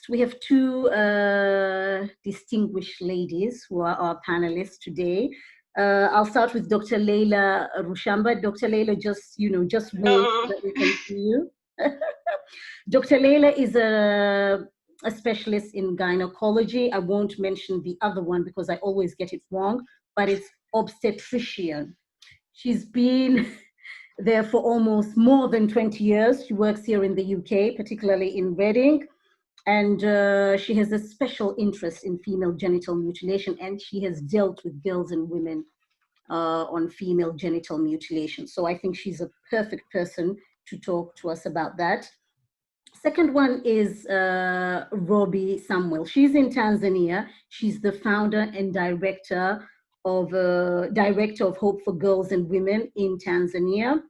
We have two distinguished ladies who are our panelists today. I'll start with Dr. Leila Rushamba. Dr. Leila, just wave so that we can see you. Dr. Leila is a specialist in gynecology. I won't mention the other one because I always get it wrong, but it's obstetrician. She's been there for almost more than 20 years. She works here in the UK, particularly in Reading, and she has a special interest in female genital mutilation, and she has dealt with girls and women on female genital mutilation. So I think she's a perfect person to talk to us about that. Second one is Rhobi Samwelly. She's in Tanzania. She's the founder and director of Hope for Girls and Women in Tanzania.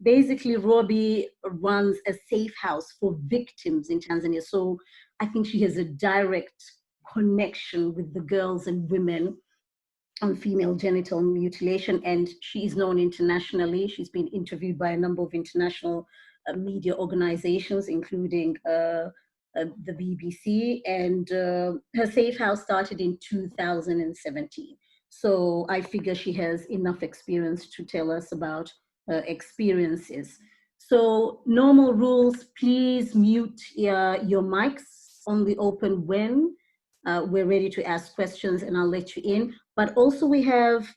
Basically, Rhobi runs a safe house for victims in Tanzania. So I think she has a direct connection with the girls and women on female genital mutilation, and she is known internationally. She's been interviewed by a number of international media organizations, including the BBC, and her safe house started in 2017. So I figure she has enough experience to tell us about her experiences. So normal rules, please mute your mics, only open when we're ready to ask questions, and I'll let you in. But also we have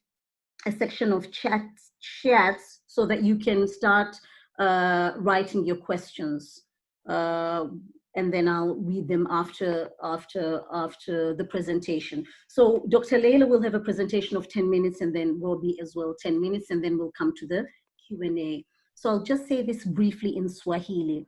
a section of chats so that you can start writing your questions, and then I'll read them after the presentation. So Dr. Leila will have a presentation of 10 minutes, and then Rhobi as well 10 minutes, and then we'll come to the Q&A. So I'll just say this briefly in Swahili.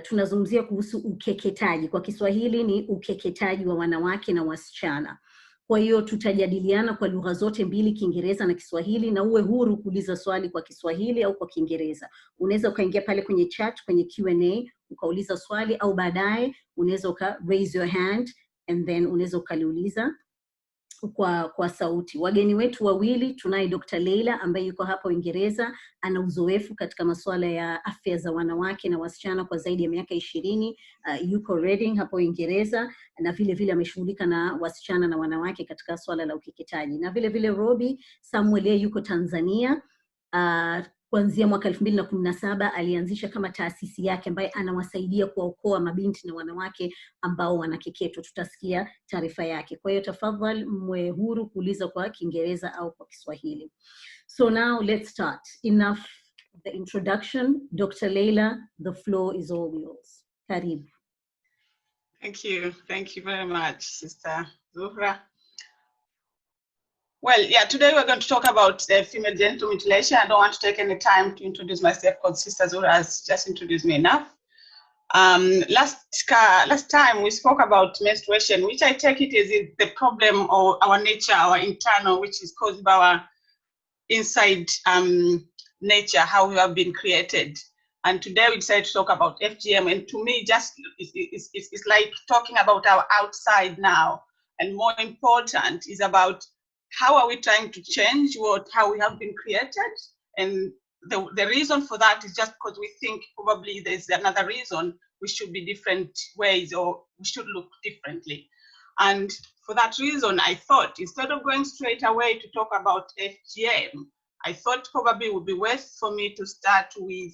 Tunazungumzia kuhusu ukeketaji. Kwa Kiswahili ni ukeketaji wa wanawake na wasichana. Kwa hiyo tutajadiliana kwa lugha zote mbili, Kiingereza na Kiswahili, na uwe huru kuuliza swali kwa Kiswahili au kwa Kiingereza. Unaweza ukaingia pale kwenye chat, kwenye Q&A, ukauliza swali, au baadaye unaweza uka raise your hand and then unaweza ukaliuliza kwa sauti. Wageni wetu wawili, tunaye Dr. Leila ambaye yuko hapa Uingereza, ana uzoefu katika masuala ya afya za wanawake na wasichana kwa zaidi ya miaka 20. Yuko Reading hapo Uingereza, na vile vile ameshughulika na wasichana na wanawake katika swala la ukeketaji. Na vile vile Rhobi Samwelly yuko Tanzania. Kuanzia mwaka 2017 alianzisha kama taasisi yake ambaye anawasaidia kuwaokoa mabinti na wanawake ambao wanakeketwa. Tutasikia taarifa yake. Kwa hiyo tafadhali mwe huru kuuliza kwa Kiingereza au kwa Kiswahili. So now let's start. Enough the introduction. Dr. Leila, the floor is all yours. Karibu. Thank you very much, Sister Zuhra. Well, yeah, today we're going to talk about female genital mutilation. I don't want to take any time to introduce myself because Sister Zuhra has just introduced me enough. Last time we spoke about menstruation, which I take it is the problem of our nature, our internal, which is caused by our inside nature, how we have been created. And today we decided to talk about FGM, and to me, it's like talking about our outside now. And more important is about how are we trying to change how we have been created? And the reason for that is just because we think probably there's another reason we should be different ways, or we should look differently. And for that reason, I thought instead of going straight away to talk about FGM, I thought probably it would be worth for me to start with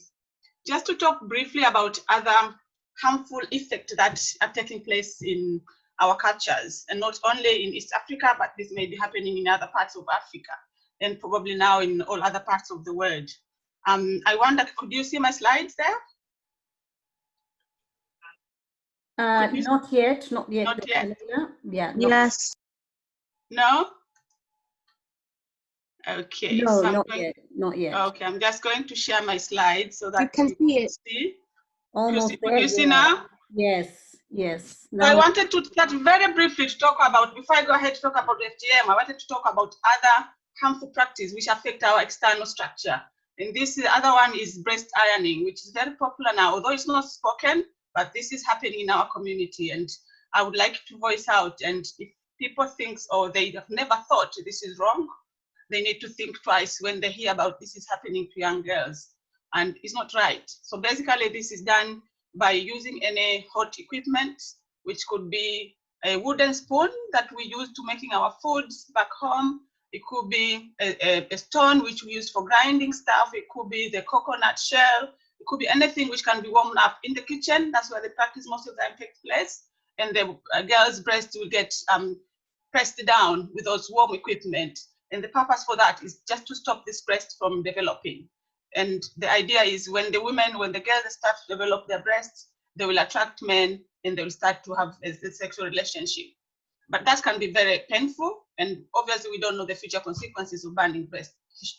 just to talk briefly about other harmful effects that are taking place in our cultures, and not only in East Africa, but this may be happening in other parts of Africa, and probably now in all other parts of the world. I wonder, could you see my slides there? Not yet. Not yet. Yeah. Yes. No? Okay. No, so not yet. Okay, I'm just going to share my slides so that you can see it. See. Almost Could you see now? Yes. So I wanted to start very briefly to talk about, before I go ahead to talk about FGM, I wanted to talk about other harmful practices which affect our external structure. And this other one is breast ironing, which is very popular now, although it's not spoken, but this is happening in our community. And I would like to voice out, and if people think, or they have never thought this is wrong, they need to think twice when they hear about this is happening to young girls. And it's not right. So basically this is done by using any hot equipment, which could be a wooden spoon that we use to making our foods back home. It could be a stone which we use for grinding stuff. It could be the coconut shell. It could be anything which can be warmed up in the kitchen. That's where the practice most of the time takes place. And the girl's breast will get pressed down with those warm equipment. And the purpose for that is just to stop this breast from developing. And the idea is when the girls start to develop their breasts, they will attract men and they will start to have a sexual relationship. But that can be very painful. And obviously we don't know the future consequences of burning breast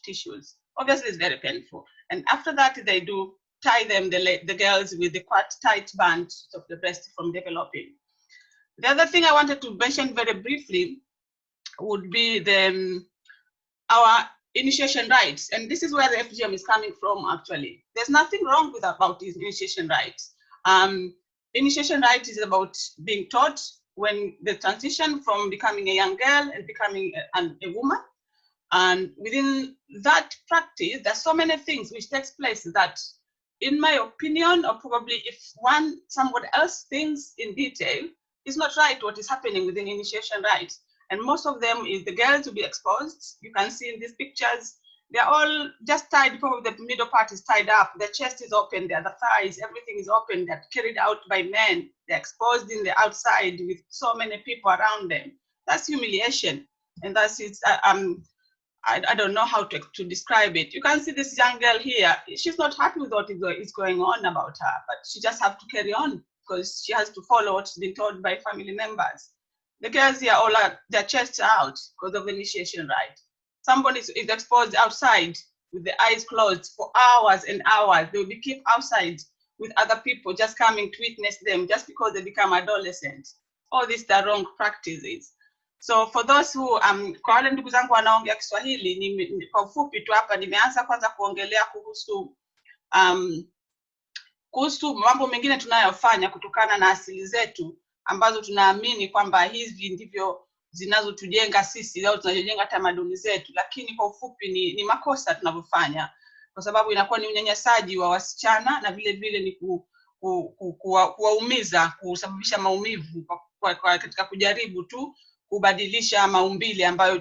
tissues. Obviously it's very painful. And after that, they do tie them, the girls, with the quite tight band to stop the breast from developing. The other thing I wanted to mention very briefly would be our initiation rites. And this is where the FGM is coming from, actually. There's nothing wrong about these initiation rites. Initiation rite is about being taught when the transition from becoming a young girl and becoming a woman. And within that practice, there's so many things which takes place that, in my opinion, or probably if someone else thinks in detail, is not right what is happening within initiation rites. And most of them is the girls to be exposed. You can see in these pictures, they're all just tied, probably the middle part is tied up, the chest is open, the other thighs, everything is open, they're carried out by men, they're exposed in the outside with so many people around them. That's humiliation. And that's it. I don't know how to describe it. You can see this young girl here. She's not happy with what is going on about her, but she just has to carry on because she has to follow what's been told by family members. The girls here, all their chests are out because of the initiation rite. Somebody is exposed outside with the eyes closed for hours and hours. They will be kept outside with other people just coming to witness them just because they become adolescents. All these are wrong practices. So for those who kwa wale ndugu zangu wanaongea Kiswahili, kwa ufupi tu hapa nimeanza kwanza kuongelea kuhusu mambo mengine tunayofanya kutokana na asili zetu ambazo tunaamini kwamba hizi ndivyo zinazotujenga sisi au tunajenga tamaduni zetu, lakini kwa ufupi ni makosa tunavyofanya, kwa sababu inakuwa ni unyanyasaji wa wasichana na vile vile ni kuwaumiza, kusababisha maumivu katika kujaribu tu kubadilisha maumbile ambayo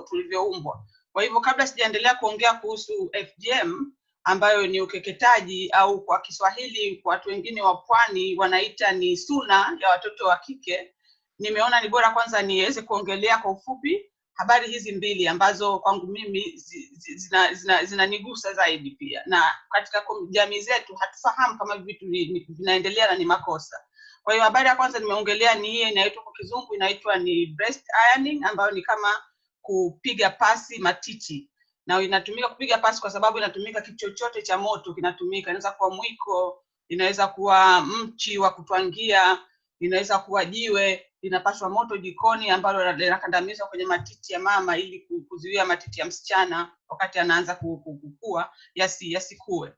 tulivyoumbwa. Kwa hivyo kabla sijaendelea kuongea kuhusu FGM ambayo ni ukeketaji au kwa Kiswahili kwa watu wengine wa pwani wanaita ni suna ya watoto wa kike, nimeona ni bora kwanza niweze kuongelea kwa ufupi habari hizi mbili ambazo kwangu mimi zinanigusa zaidi pia, na katika jamii zetu hatufahamu kama vitu vinaendelea na ni makosa. Kwa hiyo habari ya kwanza nimeongelea ni hii inaitwa kwa kizungu inaitwa ni breast ironing, ambayo ni kama kupiga pasi matiti. Na inatumika kupiga pasi kwa sababu inatumika kitu chochote cha moto kinatumika. Inaweza kuwa mwiko, inaweza kuwa mchi wa kutwangia, inaweza kuwa jiwe, linapashwa moto jikoni ambalo linakandamizwa kwenye matiti ya mama ili kuzuia matiti ya msichana wakati anaanza kukua yasikue.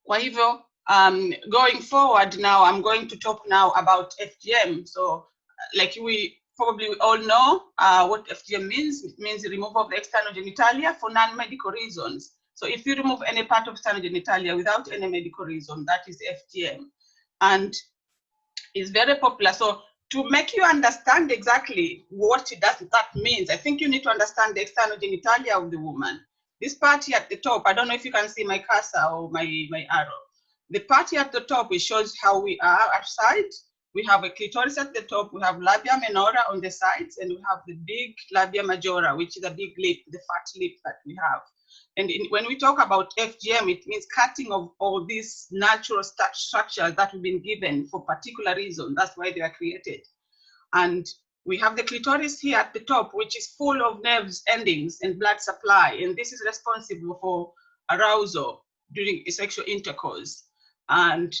Kwa hivyo going forward now, I'm going to talk now about FGM. So like we probably all know what FGM means. It means the removal of the external genitalia for non-medical reasons. So if you remove any part of external genitalia without any medical reason, that is FGM. And it's very popular. So to make you understand exactly what that means, I think you need to understand the external genitalia of the woman. This part here at the top, I don't know if you can see my cursor or my arrow. The part here at the top, it shows how we are outside. We have a clitoris at the top, we have labia minora on the sides, and we have the big labia majora, which is a big lip, the fat lip that we have. And when we talk about FGM, it means cutting of all these natural structures that we've been given for particular reason. That's why they are created. And we have the clitoris here at the top, which is full of nerves endings and blood supply. And this is responsible for arousal during sexual intercourse. And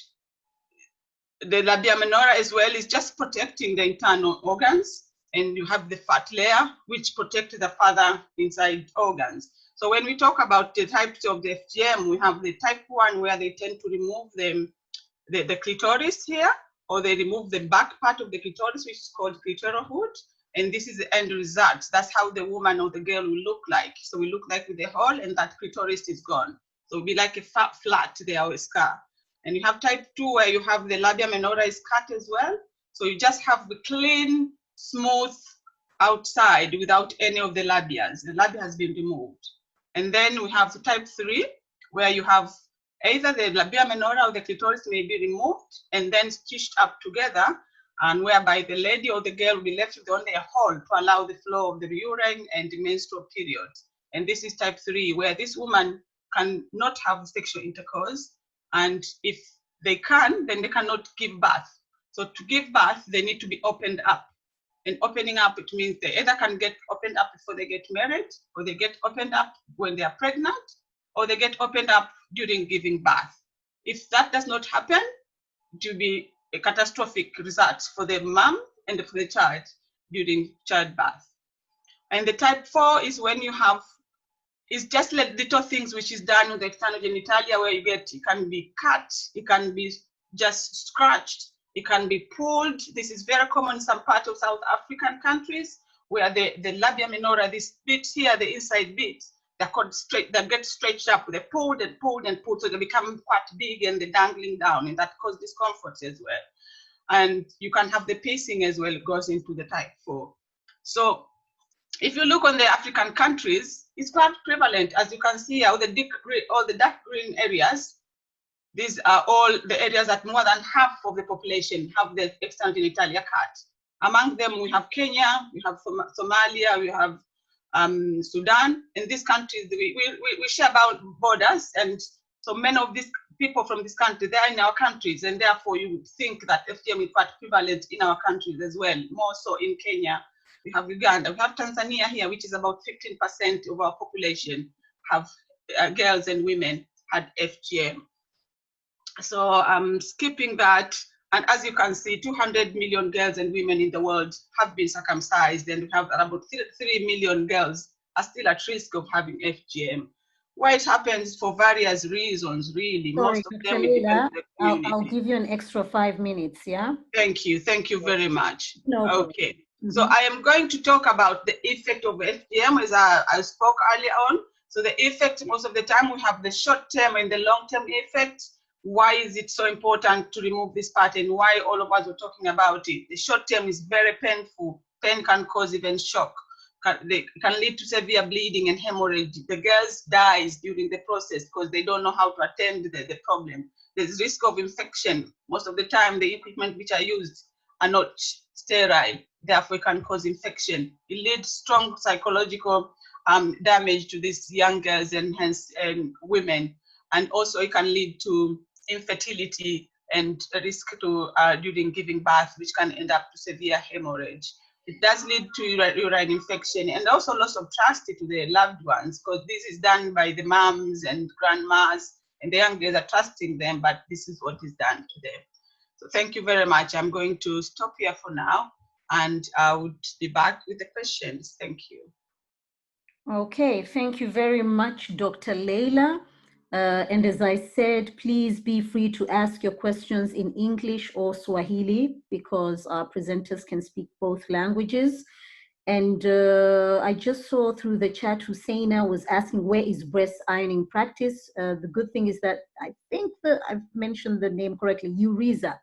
the labia minora as well is just protecting the internal organs. And you have the fat layer, which protects the further inside organs. So when we talk about the types of the FGM, we have the type 1 where they tend to remove the clitoris here, or they remove the back part of the clitoris, which is called clitoral hood. And this is the end result. That's how the woman or the girl will look like. So we look like with a hole and that clitoris is gone. So it'll be like a fat there or a scar. And you have type 2 where you have the labia minora is cut as well. So you just have the clean, smooth outside without any of the labias. The labia has been removed. And then we have the type 3 where you have either the labia minora or the clitoris may be removed and then stitched up together, and whereby the lady or the girl will be left with only a hole to allow the flow of the urine and the menstrual period. And this is type 3, where this woman can not have sexual intercourse, and if they can, then they cannot give birth. So to give birth, they need to be opened up. And opening up, it means they either can get opened up before they get married, or they get opened up when they are pregnant, or they get opened up during giving birth. If that does not happen, it will be a catastrophic result for the mom and for the child during childbirth. And the type 4 is when you have, it's just like little things which is done with the external genitalia, where you get, it can be cut, it can be just scratched, it can be pulled. This is very common in some part of South African countries, where the labia minora, this bit here, the inside bit, they're called straight, they get stretched up, they're pulled and pulled and pulled, so they become quite big and they're dangling down, and that causes discomfort as well. And you can have the pacing as well, it goes into the type 4. So if you look on the African countries, it's quite prevalent. As you can see, all the dark green areas, these are all the areas that more than half of the population have the external genitalia cut. Among them, we have Kenya, we have Somalia, we have Sudan. In these countries, we share about borders, and so many of these people from this country, they are in our countries, and therefore you would think that FGM is quite prevalent in our countries as well, more so in Kenya. We have Uganda, we have Tanzania here, which is about 15% of our population have girls and women had FGM. So I'm skipping that. And as you can see, 200 million girls and women in the world have been circumcised, and we have about 3 million girls are still at risk of having FGM. Why it happens for various reasons, really. Sorry, Most of Dr. them Leila, the community. I'll give you an extra 5 minutes, yeah? Thank you very much. No problem. Okay, so I am going to talk about the effect of FGM, as I spoke earlier on. So the effect, most of the time we have the short-term and the long-term effect. Why is it so important to remove this part, and why all of us are talking about it? The short term is very painful. Pain can cause even shock. They can lead to severe bleeding and hemorrhage. The girls dies during the process because they don't know how to attend the problem. There's risk of infection. Most of the time, the equipment which are used are not sterile. Therefore, it can cause infection. It leads strong psychological damage to these young girls and hence women. And also, it can lead to infertility and a risk to during giving birth, which can end up to severe hemorrhage. It does lead to urine infection and also loss of trust to the loved ones, because this is done by the moms and grandmas, and the young girls are trusting them, but this is what is done to them. So thank you very much. I'm going to stop here for now, and I would be back with the questions. Thank you. Okay, thank you very much, Dr. Leila. And as I said, please be free to ask your questions in English or Swahili, because our presenters can speak both languages. And I just saw through the chat, Husseina was asking, where is breast ironing practice? The good thing is that I think that I've mentioned the name correctly, Uriza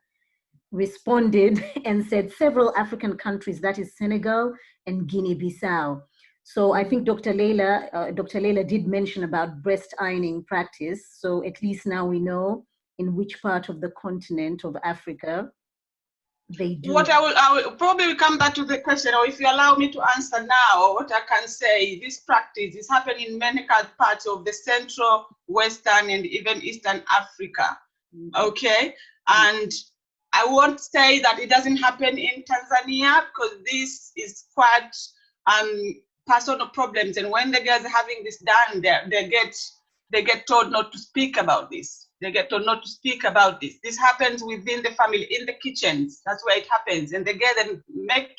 responded and said several African countries, that is Senegal and Guinea-Bissau. So I think Dr. Leila did mention about breast ironing practice. So at least now we know in which part of the continent of Africa they do. What I will probably come back to the question, or if you allow me to answer now, what I can say, this practice is happening in many parts of the Central, Western, and even Eastern Africa. Okay, and I won't say that it doesn't happen in Tanzania, because this is quite personal problems, and when the girls are having this done, they get told not to speak about this. They get told not to speak about this. This happens within the family, in the kitchens. That's where it happens, and they get them made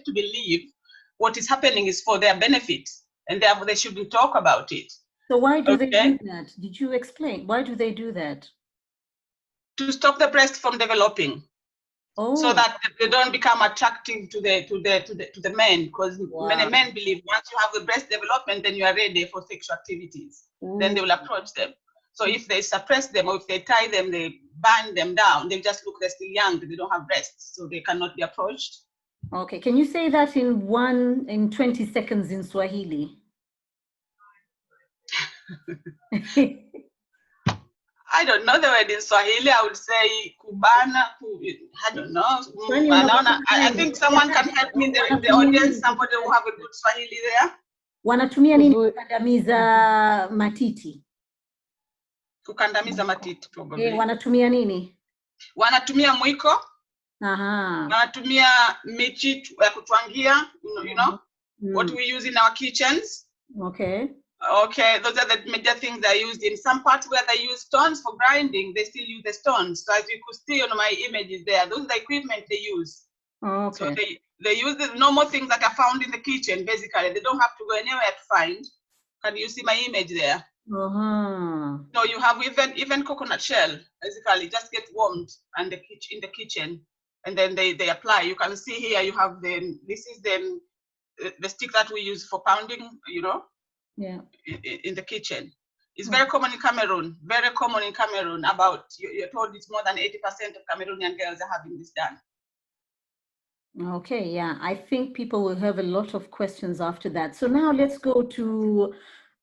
to believe what is happening is for their benefit, and therefore they shouldn't talk about it. So why do they do that? Did you explain? Why do they do that? To stop the breast from developing. Oh. So that they don't become attractive to the men, because many men believe once you have the breast development, then you are ready for sexual activities. Then they will approach them. So if they suppress them or if they tie them, they bind them down, they just look, they're still young, they don't have breasts, so they cannot be approached. Okay, can you say that in 20 seconds in Swahili? I don't know the word in Swahili. I would say kubana. I don't know. I think someone can help me in the audience. Somebody who have a good Swahili there. Wanatumia nini kukandamiza matiti? Kukandamiza matiti probably. Wanatumia nini? Wanatumia mwiko. Aha. Wanatumia michi ya kutwangia. You know what we use in our kitchens. Okay. Okay, those are the major things that are used. In some parts where they use stones for grinding, they still use the stones. So as you could see on my images there, those are the equipment they use. Okay. So they use the normal things that are found in the kitchen, basically. They don't have to go anywhere to find. Can you see my image there? So you have even coconut shell, basically, just get warmed and in the kitchen, and then they apply. You can see here you have this is the stick that we use for pounding, you know. Yeah. In the kitchen. It's very common in Cameroon, very common in Cameroon. About, you're told it's more than 80% of Cameroonian girls are having this done. Okay, yeah, I think people will have a lot of questions after that. So now let's go to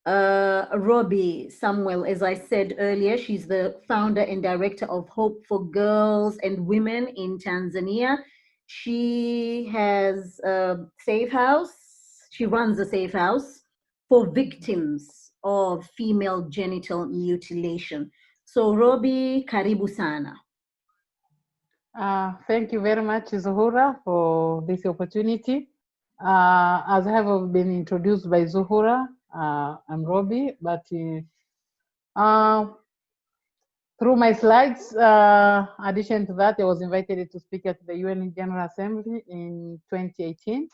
Rhobi Samwelly. As I said earlier, she's the founder and director of Hope for Girls and Women in Tanzania. She has a safe house. She runs a safe house for victims of female genital mutilation. So Rhobi, karibu sana. Thank you very much, Zuhura, for this opportunity. As I have been introduced by Zuhura, I'm Rhobi, but through my slides, addition to that, I was invited to speak at the UN General Assembly in 2018,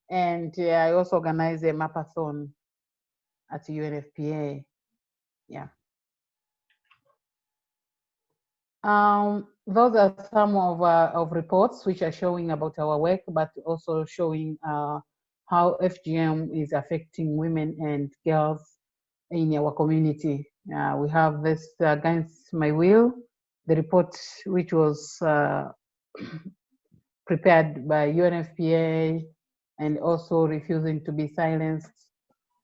and I also organized a mapathon at UNFPA. Yeah. Those are some of reports which are showing about our work, but also showing how FGM is affecting women and girls in our community. We have this Against My Will, the report which was prepared by UNFPA, and also Refusing to Be Silenced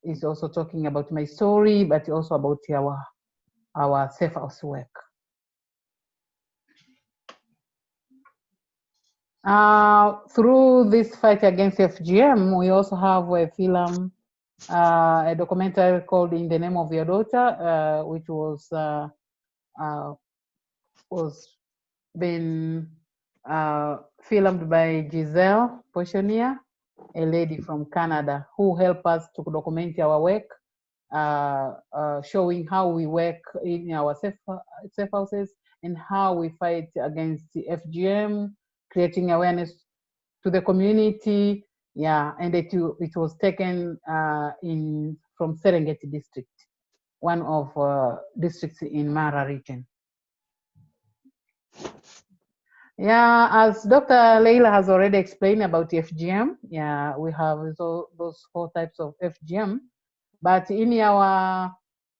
is also talking about my story, but also about our safe house work. Through this fight against FGM, we also have a film, a documentary called In the Name of Your Daughter, which was been filmed by Giselle Pochonier, a lady from Canada, who helped us to document our work, showing how we work in our safe houses and how we fight against the FGM, creating awareness to the community. Yeah, and it was taken from Serengeti district, one of districts in Mara region. Yeah, as Dr. Leila has already explained about FGM, yeah, we have those 4 types of FGM, but in our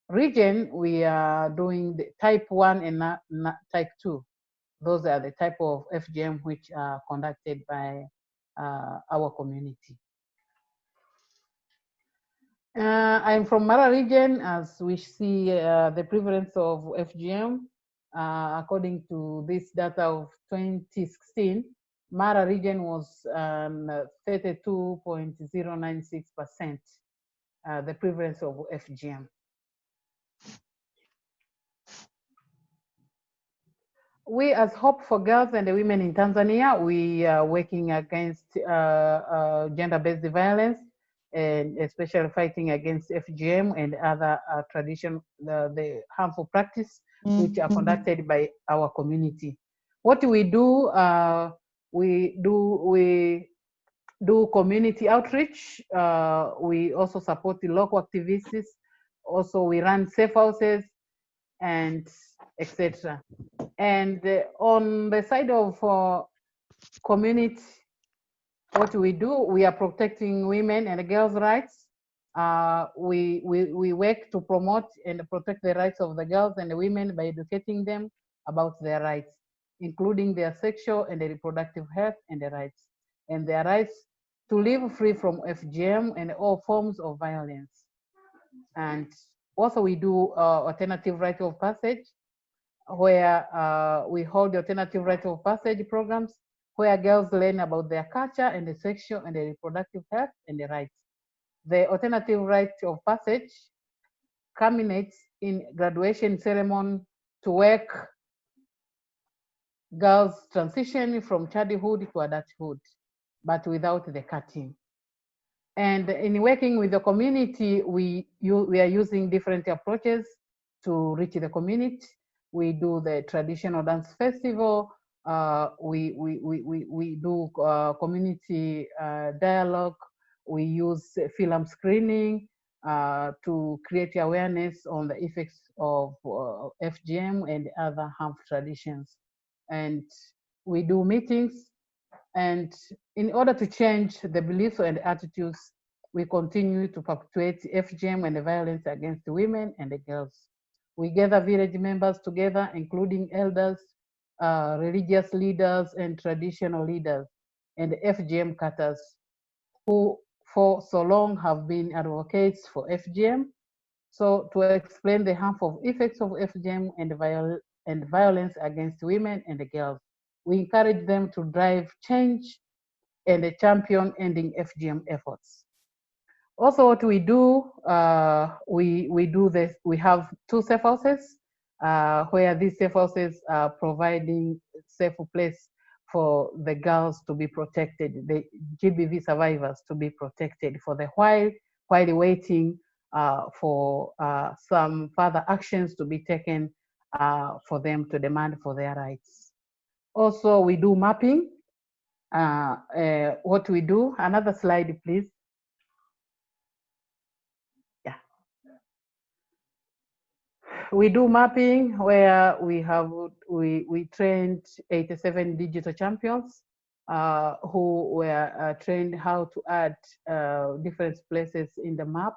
region, we are doing the type 1 and not type 2. Those are the type of FGM which are conducted by our community. I'm from Mara region. As we see the prevalence of FGM, according to this data of 2016, Mara region was 32.096%, the prevalence of FGM. We, as Hope for Girls and Women in Tanzania, we are working against gender-based violence, and especially fighting against FGM and other the harmful practice which are conducted by our community. What we do, we do community outreach. We also support the local activists. Also, we run safe houses and etc. And on the side of community, what we do, we are protecting women and girls' rights. We work to promote and protect the rights of the girls and the women by educating them about their rights, including their sexual and reproductive health and their rights, and their rights to live free from FGM and all forms of violence. And also we do alternative rite of passage, where we hold alternative rite of passage programs where girls learn about their culture and the sexual and the reproductive health and the rights. The alternative rite of passage culminates in graduation ceremony to work girls transition from childhood to adulthood, but without the cutting. And in working with the community, we are using different approaches to reach the community. We do the traditional dance festival. We do community dialogue. We use film screening to create awareness on the effects of FGM and other harmful traditions. And we do meetings. And in order to change the beliefs and attitudes, we continue to perpetuate FGM and the violence against women and the girls. We gather village members together, including elders, religious leaders, and traditional leaders, and FGM cutters, who for so long have been advocates for FGM. So to explain the harmful effects of FGM and violence against women and the girls, we encourage them to drive change and champion ending FGM efforts. Also, what we do, we do this. We have 2 safe houses where these safe houses are providing safe place for the girls to be protected, the GBV survivors to be protected for the while waiting for some further actions to be taken for them to demand for their rights. Also, we do mapping. What we do, another slide, please. Yeah. We do mapping where we trained 87 digital champions who were trained how to add different places in the map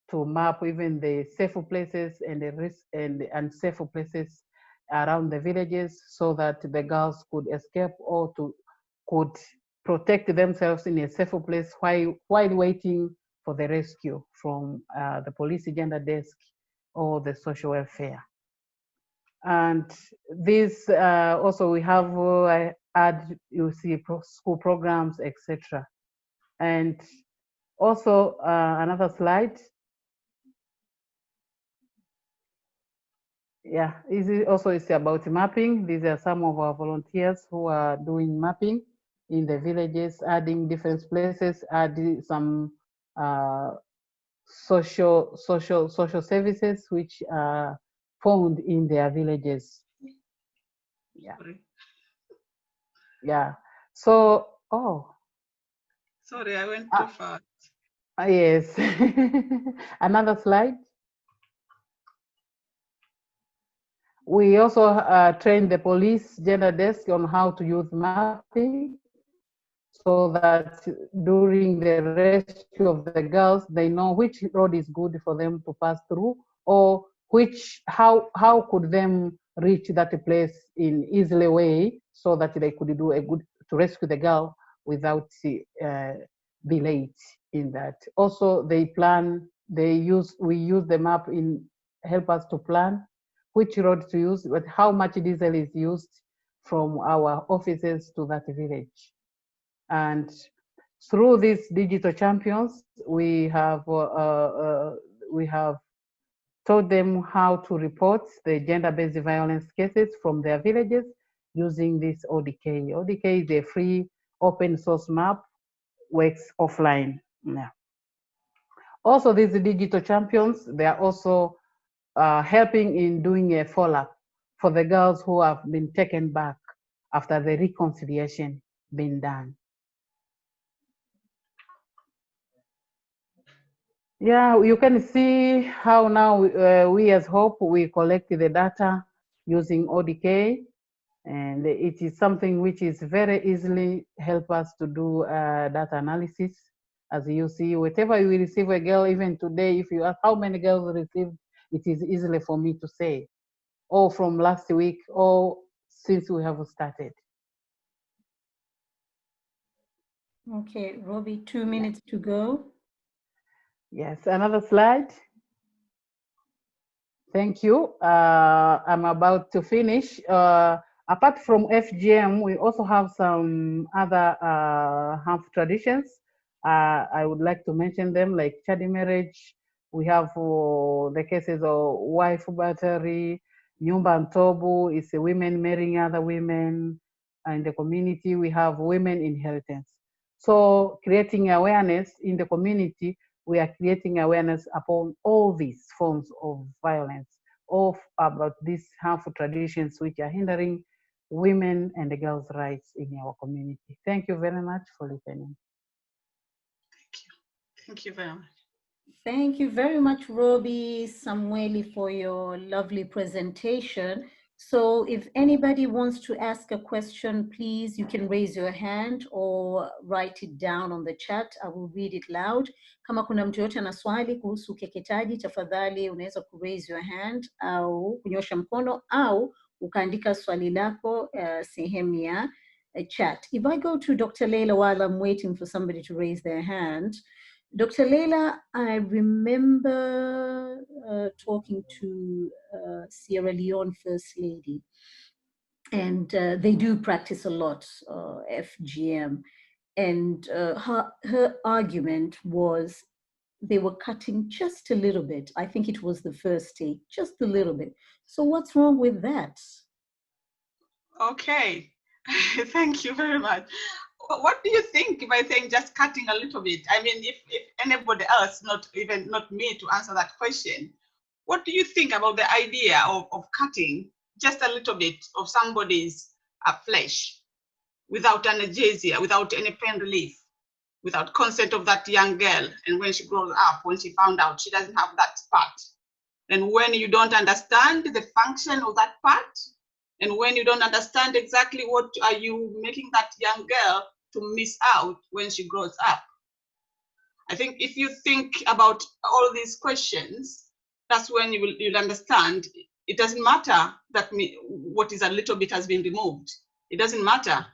to map even the safer places and the risk and unsafe places around the villages, so that the girls could escape or could protect themselves in a safer place while waiting for the rescue from the police gender desk or the social welfare. And this also we have you see school programs, etc. And also another slide. Yeah, it's about mapping. These are some of our volunteers who are doing mapping in the villages, adding different places, adding some social services which are found in their villages. Yeah. Sorry. Yeah. So, Sorry, I went too fast. Yes. Another slide. We also train the police gender desk on how to use mapping, so that during the rescue of the girls, they know which road is good for them to pass through, or how could them reach that place in easily way, so that they could do to rescue the girl without be late in that. Also, we use the map in help us to plan which road to use, but how much diesel is used from our offices to that village. And through these digital champions, we have taught them how to report the gender-based violence cases from their villages using this ODK. ODK is a free open source map, works offline. Yeah. Also, these digital champions, they are also helping in doing a follow-up for the girls who have been taken back after the reconciliation been done. Yeah, you can see how now we as HOPE, we collect the data using ODK, and it is something which is very easily help us to do data analysis As you see, whatever you receive a girl, even today, if you ask how many girls received, it is easily for me to say, or from last week, or since we have started. Okay, Rhobi, 2 minutes to go. Yes, another slide. Thank you. I'm about to finish. Apart from FGM, we also have some other harmful traditions. I would like to mention them, like child marriage. We have the cases of wife battery, nyumba ntobu, it's women marrying other women. In the community, we have women inheritance. So creating awareness in the community, we are creating awareness upon all these forms of violence, about these harmful traditions which are hindering women and the girls' rights in our community. Thank you very much for listening. Thank you. Thank you very much. Thank you very much, Rhobi Samwelly, for your lovely presentation. So if anybody wants to ask a question, please, you can raise your hand or write it down on the chat. I will read it loud. Kama kuna mtu yote ana swali kuhusu ukeketaji, tafadhali unaweza ku raise your hand au kunyosha mkono au ukaandika swali lako sehemu ya chat. If I go to Dr. Leila while I'm waiting for somebody to raise their hand, Dr. Leila, I remember talking to Sierra Leone First Lady, and they do practice a lot, FGM. And her argument was they were cutting just a little bit. I think it was the first stage, just a little bit. So what's wrong with that? Okay, thank you very much. What do you think if I think just cutting a little bit? I mean, if anybody else, not me to answer that question, what do you think about the idea of cutting just a little bit of somebody's flesh without analgesia, without any pain relief, without consent of that young girl? And when she grows up, when she found out she doesn't have that part, and when you don't understand the function of that part, and when you don't understand exactly what are you making that young girl to miss out when she grows up. I think if you think about all these questions, that's when you'll understand it doesn't matter that what is a little bit has been removed. It doesn't matter.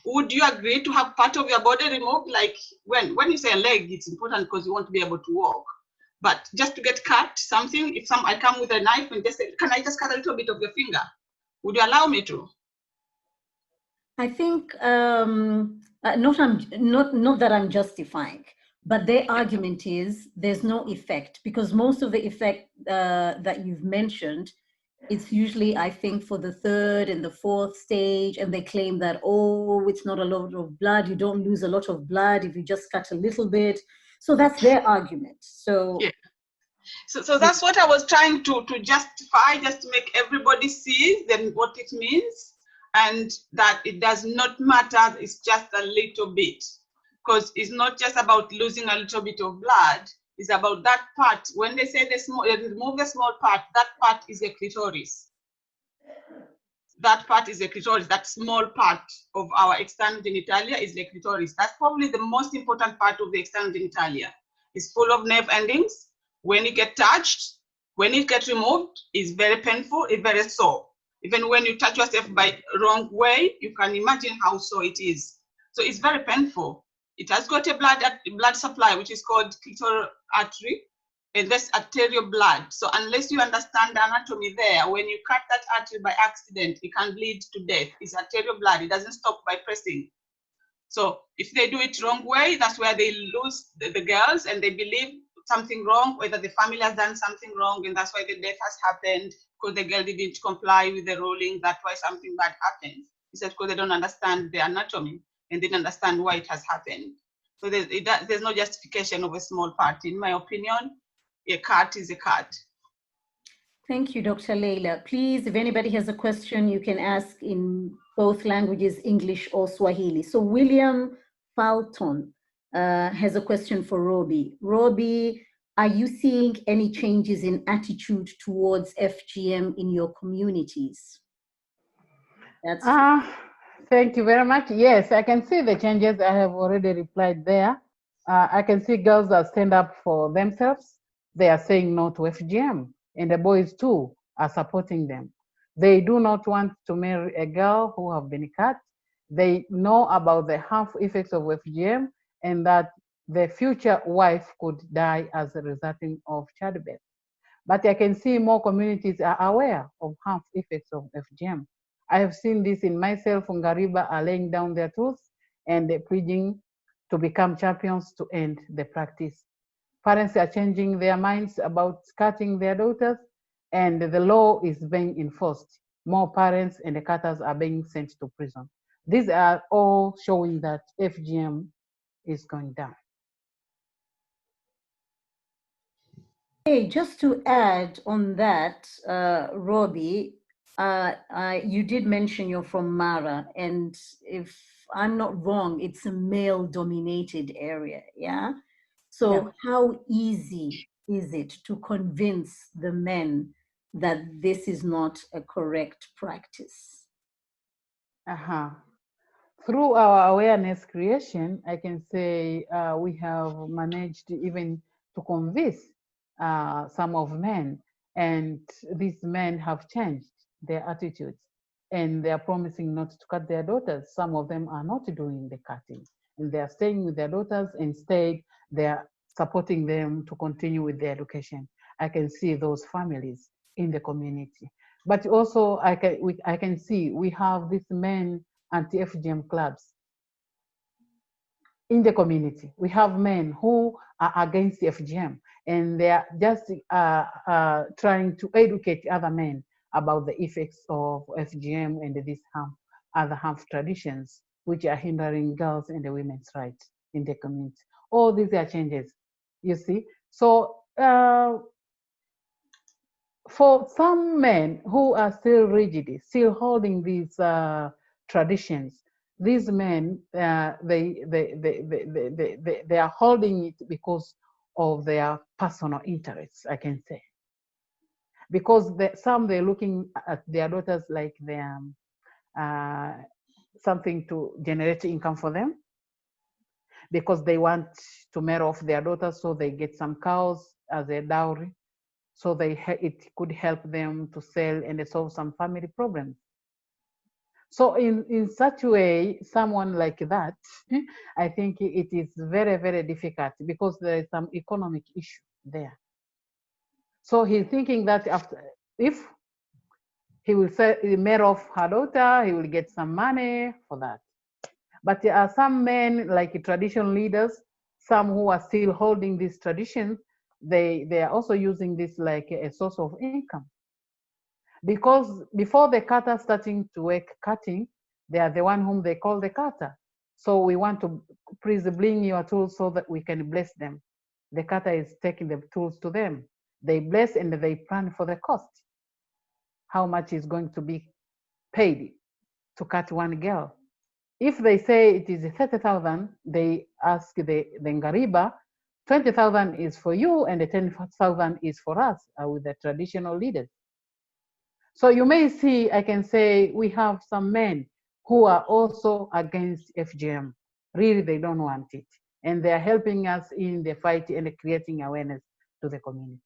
Would you agree to have part of your body removed? Like when you say a leg, it's important because you want to be able to walk. But just to get cut something, if I come with a knife and just say, can I just cut a little bit of your finger? Would you allow me to? I think not that I'm justifying, but their argument is there's no effect, because most of the effect that you've mentioned, it's usually, I think, for the third and the fourth stage, and they claim that, oh, it's not a lot of blood, you don't lose a lot of blood if you just cut a little bit. So that's their argument. So yeah. So that's what I was trying to justify, just to make everybody see then what it means, and that it does not matter, it's just a little bit. Because it's not just about losing a little bit of blood, it's about that part. When they say remove the small part, that part is a clitoris. That part is a clitoris. That small part of our external genitalia is the clitoris. That's probably the most important part of the external genitalia. It's full of nerve endings. When it gets touched, when it gets removed, it's very painful, it's very sore. Even when you touch yourself by wrong way, you can imagine how sore it is. So it's very painful. It has got a blood supply, which is called clitoral artery, and that's arterial blood. So unless you understand the anatomy there, when you cut that artery by accident, it can bleed to death. It's arterial blood. It doesn't stop by pressing. So if they do it wrong way, that's where they lose the girls, and they believe something wrong, whether the family has done something wrong, and that's why the death has happened, because the girl didn't comply with the ruling. That's why something bad happened. It's because they don't understand the anatomy and didn't understand why it has happened. So there's no justification of a small part. In my opinion, a cut is a cut. Thank you, Dr. Leila. Please, if anybody has a question, you can ask in both languages, English or Swahili. So William Falton has a question for Rhobi. Rhobi, are you seeing any changes in attitude towards FGM in your communities? Thank you very much. Yes, I can see the changes. I have already replied there. I can see girls that stand up for themselves. They are saying no to FGM, and the boys too are supporting them. They do not want to marry a girl who have been cut. They know about the harmful effects of FGM and that the future wife could die as a result of childbirth. But I can see more communities are aware of harmful effects of FGM. I have seen this in myself. Ngariba are laying down their tools and pledging to become champions to end the practice. Parents are changing their minds about cutting their daughters, and the law is being enforced. More parents and the cutters are being sent to prison. These are all showing that FGM is going down. Hey, just to add on that, Rhobi, you did mention you're from Mara, and if I'm not wrong, it's a male-dominated area, yeah? So Yeah. how easy is it to convince the men that this is not a correct practice? Through our awareness creation, I can say we have managed even to convince some of men, and these men have changed their attitudes, and they are promising not to cut their daughters. Some of them are not doing the cutting, and they are staying with their daughters. Instead, they are supporting them to continue with their education. I can see those families in the community. But also, I can see we have these men anti-FGM clubs in the community. We have men who are against FGM, and they are just trying to educate other men about the effects of FGM and these other harmful traditions which are hindering girls and the women's rights in the community. All these are changes, you see. So for some men who are still rigid, still holding these traditions, these men, they are holding it because of their personal interests, I can say. Because some they're looking at their daughters like they're something to generate income for them, because they want to marry off their daughters so they get some cows as a dowry. So it could help them to sell and solve some family problems. So in such a way, someone like that, I think it is very, very difficult because there is some economic issue there. So he's thinking that if he will marry off her daughter, he will get some money for that. But there are some men, like traditional leaders, some who are still holding these traditions, they are also using this like a source of income. Because before the cutter starting to work cutting, they are the one whom they call the cutter. So we want to please bring your tools so that we can bless them. The cutter is taking the tools to them. They bless and they plan for the cost. How much is going to be paid to cut one girl? If they say it is 30,000, they ask the Ngariba, 20,000 is for you and the 10,000 is for us with the traditional leaders. So you may see, I can say, we have some men who are also against FGM. Really, they don't want it. And they're helping us in the fight and creating awareness to the community.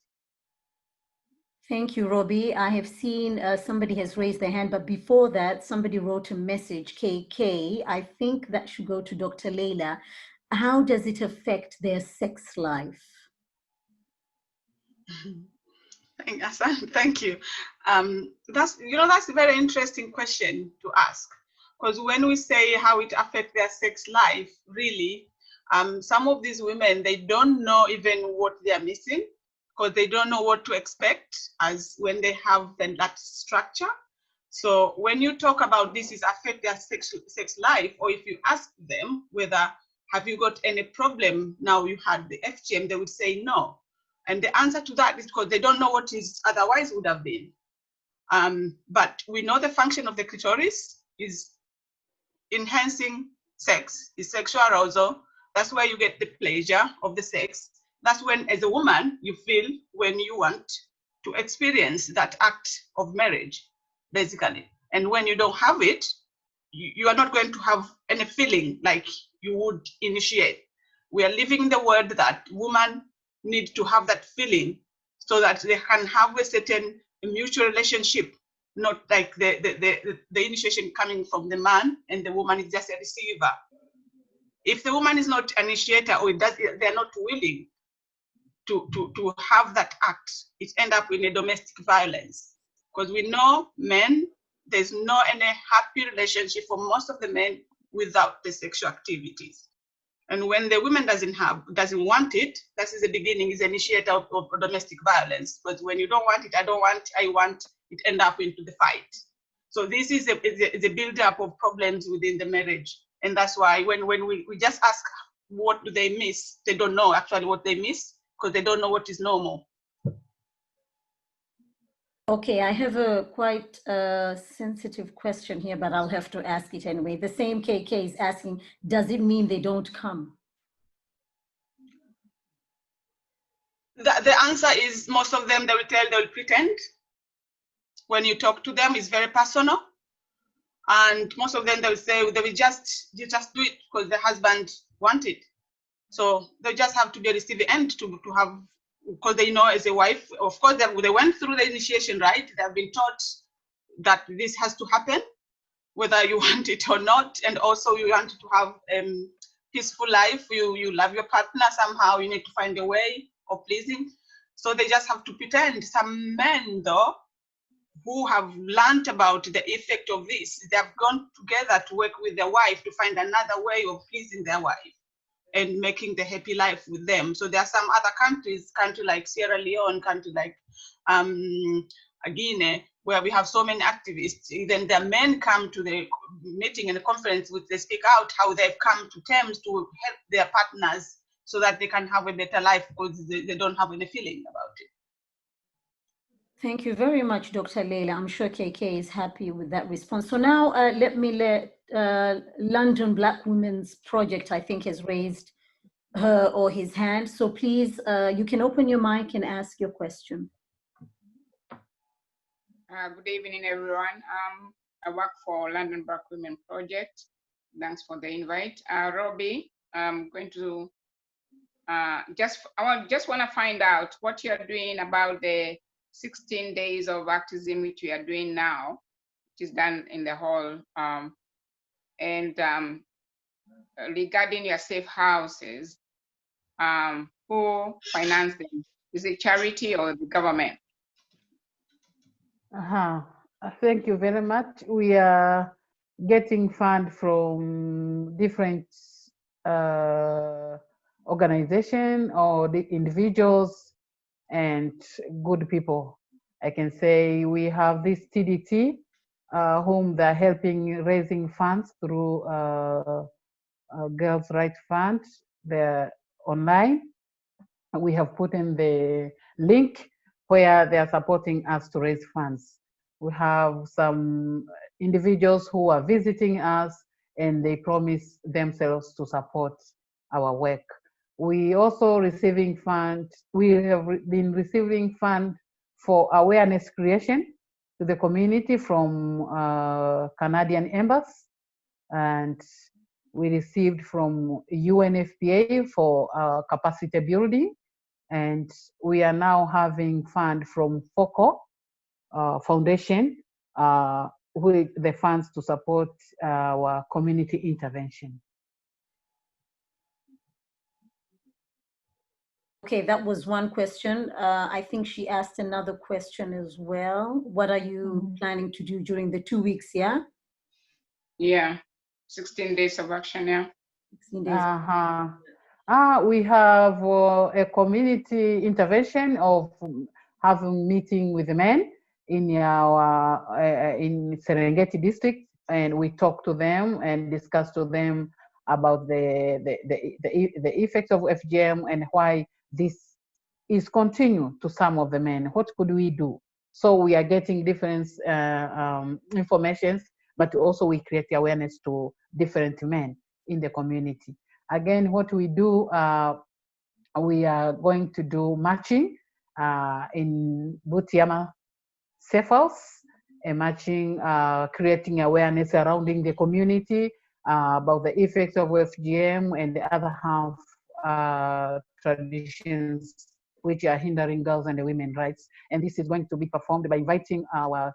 Thank you, Rhobi. I have seen somebody has raised their hand, but before that, somebody wrote a message, KK. I think that should go to Dr. Leila. How does it affect their sex life? Thank you. That's a very interesting question to ask, because when we say how it affects their sex life, really, some of these women, they don't know even what they are missing, because they don't know what to expect as when they have that structure. So when you talk about this is affect their sex life, or if you ask them whether have you got any problem now you had the FGM, they would say no. And the answer to that is because they don't know what is otherwise would have been. But we know the function of the clitoris is enhancing sex, is sexual arousal. That's where you get the pleasure of the sex. That's when, as a woman, you feel when you want to experience that act of marriage, basically. And when you don't have it, you are not going to have any feeling like you would initiate. We are living in the world that women need to have that feeling so that they can have a certain mutual relationship, not like the initiation coming from the man and the woman is just a receiver. If the woman is not an initiator or they're not willing to have that act, it ends up in a domestic violence. Because we know men, there's no any happy relationship for most of the men without the sexual activities. And when the woman doesn't want it, that is the beginning, is the initiator of domestic violence. But when you don't want it, I don't want, I want, it end up into the fight. So this is a build-up of problems within the marriage. And that's why when we just ask what do they miss, they don't know actually what they miss because they don't know what is normal. Okay, I have a quite sensitive question here, but I'll have to ask it anyway. The same KK is asking, does it mean they don't come? The answer is most of them, they will pretend. When you talk to them, it's very personal. And most of them, they will say, you just do it because the husband wants it. So they just have to be received the end to have, because they know as a wife, of course, they went through the initiation, right? They have been taught that this has to happen, whether you want it or not. And also you want to have peaceful life. You love your partner somehow. You need to find a way of pleasing. So they just have to pretend. Some men, though, who have learned about the effect of this, they have gone together to work with their wife to find another way of pleasing their wife and making the happy life with them. So there are some other countries like Sierra Leone, country like Guinea, where we have so many activists. Even their men come to the meeting and the conference, which they speak out how they've come to terms to help their partners so that they can have a better life because they don't have any feeling about it. Thank you very much, Dr. Leila. I'm sure KK is happy with that response. So now let London Black Women's Project, I think, has raised her or his hand. So please, you can open your mic and ask your question. Good evening, everyone. I work for London Black Women Project. Thanks for the invite. Rhobi, I'm going to I just want to find out what you're doing about the 16 days of activism which we are doing now, which is done in the hall. Regarding your safe houses, who finance them? Is it charity or the government? Thank you very much. We are getting funds from different organizations or the individuals and good people. I can say we have this TDT, whom they're helping raising funds through Girls' Rights Fund. They're online. We have put in the link where they are supporting us to raise funds. We have some individuals who are visiting us and they promise themselves to support our work. We also receiving funds. We have been receiving funds for awareness creation to the community from Canadian Embassy, and we received from UNFPA for capacity building, and we are now having fund from FOCO Foundation with the funds to support our community intervention. Okay, that was one question. I think she asked another question as well. What are you planning to do during the 2 weeks, yeah? Yeah, 16 days of action, yeah. 16 days. We have a community intervention of having meeting with the men in our in Serengeti district, and we talk to them and discuss to them about the effects of FGM and why this is continued to some of the men. What could we do? So we are getting different informations, but also we create awareness to different men in the community. Again, what we do, we are going to do matching in Butiama Safe House, matching, creating awareness surrounding the community about the effects of FGM, and the other half traditions which are hindering girls and women rights. And this is going to be performed by inviting our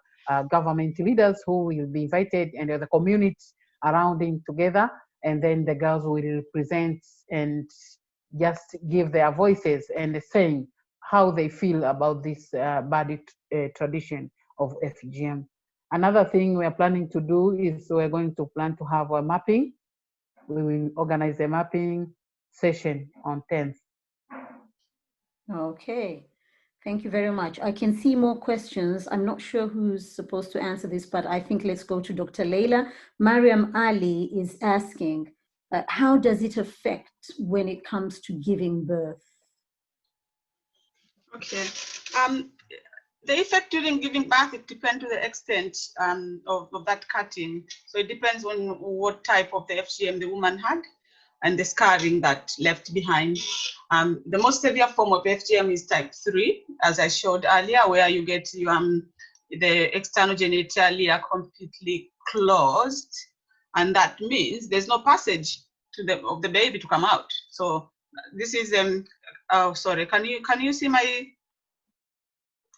government leaders who will be invited and the community around him together. And then the girls will present and just give their voices and saying how they feel about this bad tradition of FGM. Another thing we are planning to do is we're going to plan to have a mapping. We will organize a mapping session on 10th. Okay, thank you very much. I can see more questions. I'm not sure who's supposed to answer this, but I think let's go to Dr. Leila. Mariam Ali is asking, how does it affect when it comes to giving birth? Okay. The effect during giving birth, it depends to the extent of that cutting. So it depends on what type of the FGM the woman had and the scarring that left behind. The most severe form of FGM is type 3, as I showed earlier, where you get the external genitalia completely closed, and that means there's no passage of the baby to come out. So this is oh, sorry, can you see my?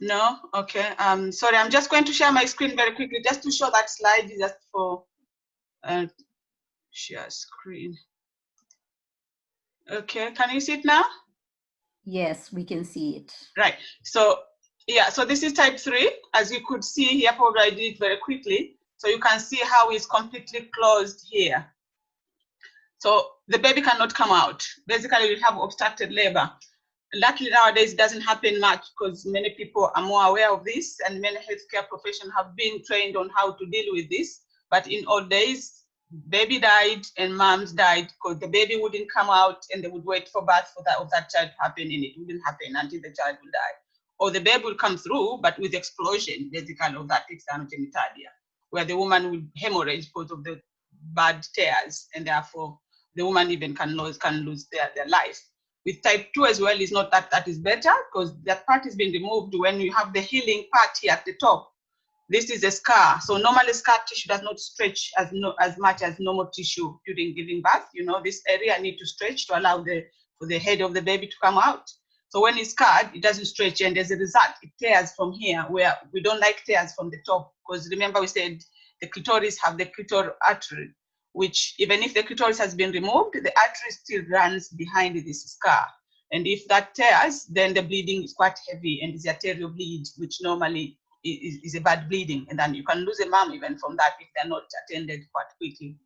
No? Okay. Sorry, I'm just going to share my screen very quickly just to show that slide, just for share screen. Okay, can you see it now? Yes, we can see it. Right. So yeah, so this is type 3. As you could see here, probably I did it very quickly. So you can see how it's completely closed here. So the baby cannot come out. Basically, you have obstructed labor. Luckily nowadays it doesn't happen much because many people are more aware of this, and many healthcare professionals have been trained on how to deal with this. But in old days, baby died and moms died because the baby wouldn't come out, and they would wait for birth of that child to happen, and it wouldn't happen until the child will die. Or the baby will come through, but with explosion, basically, of that external genitalia, where the woman would hemorrhage because of the bad tears, and therefore the woman even can lose their life. With type 2 as well, is not that is better, because that part is being removed when you have the healing part here at the top. This is a scar. So normally scar tissue does not stretch as much as normal tissue during giving birth. You know, this area needs to stretch to allow for the head of the baby to come out. So when it's scarred, it doesn't stretch, and as a result, it tears from here, where we don't like tears from the top, because remember we said the clitoris have the clitoral artery, which even if the clitoris has been removed, the artery still runs behind this scar. And if that tears, then the bleeding is quite heavy, and it's arterial bleed, which normally is a bad bleeding. And then you can lose a mom even from that if they're not attended quite quickly.